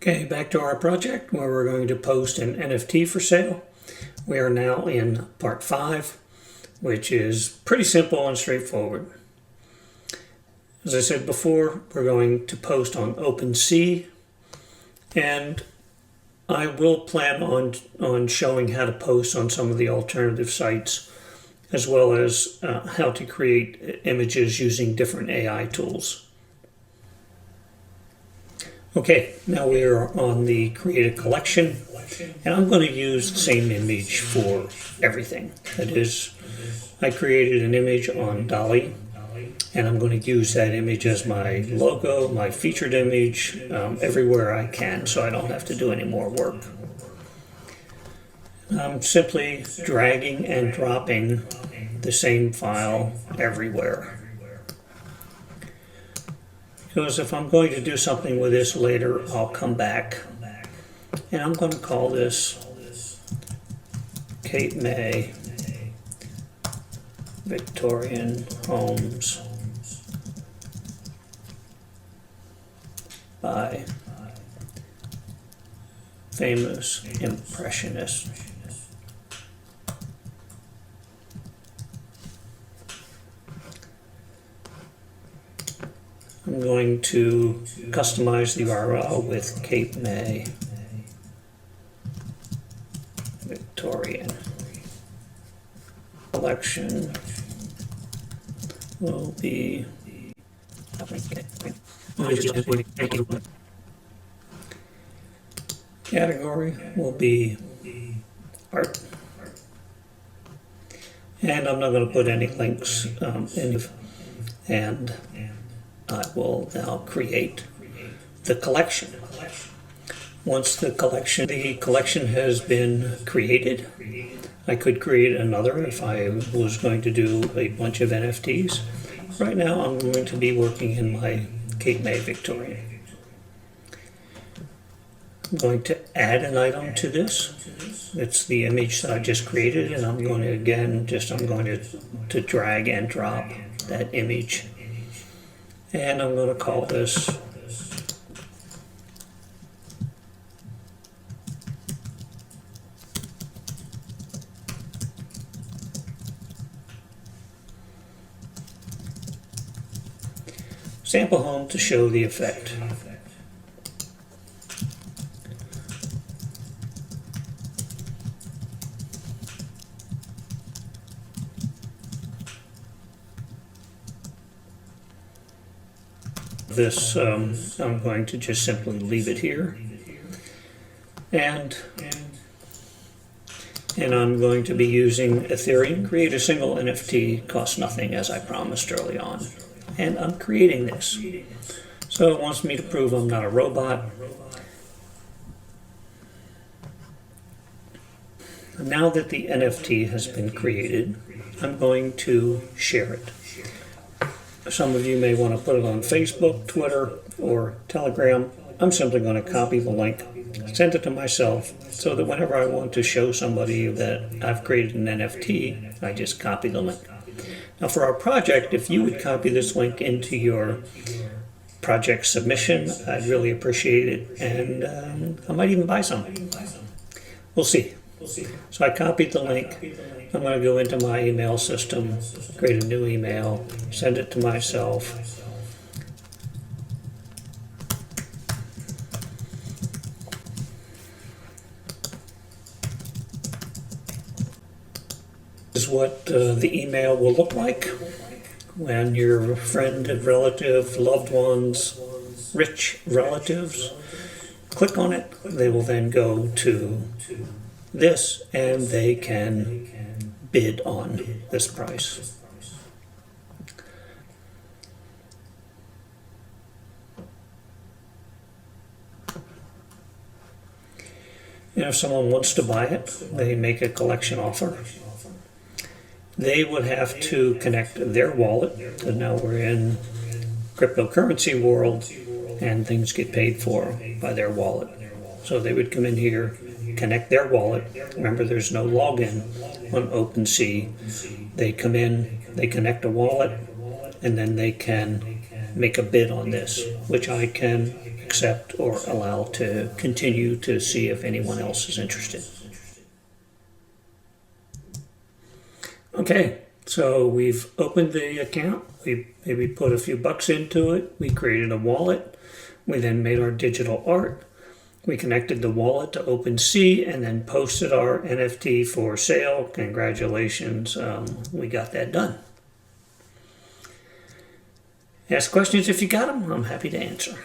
Okay, back to our project where we're going to post an NFT for sale. We are now in part 5, which is pretty simple and straightforward. As I said before, we're going to post on OpenSea, and I will plan on showing how to post on some of the alternative sites, as well as how to create images using different AI tools. Okay, now we are on the create a collection, and I'm going to use the same image for everything. That is, I created an image on Dolly, and I'm going to use that image as my logo, my featured image, everywhere I can, so I don't have to do any more work. I'm simply dragging and dropping the same file everywhere. Because if I'm going to do something with this later, I'll come back. And I'm going to call this Cape May Victorian Homes by Famous Impressionist. I'm going to customize the URL with Cape May Victorian. Collection will be category will be art, and I'm not going to put any links in, and I will now create the collection. Once the collection has been created, I could create another if I was going to do a bunch of NFTs. Right now I'm going to be working in my Cape May Victorian. I'm going to add an item to this. It's the image that I just created, and I'm going to again to drag and drop that image. And I'm going to call this Sample Home to show the effect. This, I'm going to just simply leave it here, and I'm going to be using Ethereum. Create a single NFT, costs nothing, as I promised early on, and I'm creating this. So it wants me to prove I'm not a robot. Now that the NFT has been created, I'm going to share it. Some of you may want to put it on Facebook, Twitter, or Telegram. I'm simply going to copy the link, send it to myself, so that whenever I want to show somebody that I've created an NFT, I just copy the link. Now for our project, if you would copy this link into your project submission, I'd really appreciate it, and I might even buy some. We'll see. So I copied the link. I'm going to go into my email system, create a new email, send it to myself. This is what the email will look like when your friend, relative, loved ones, rich relatives click on it. They will then go to this, and they can bid on this price. And if someone wants to buy it, they make a collection offer. They would have to connect their wallet, because now we're in cryptocurrency world, and things get paid for by their wallet. So they would come in here, connect their wallet. Remember, there's no login on OpenSea. They come in, they connect a wallet, and then they can make a bid on this, which I can accept or allow to continue to see if anyone else is interested. Okay, so we've opened the account. We maybe put a few bucks into it. We created a wallet. We then made our digital art. We connected the wallet to OpenSea and then posted our NFT for sale. Congratulations, we got that done. Ask questions if you got them. I'm happy to answer.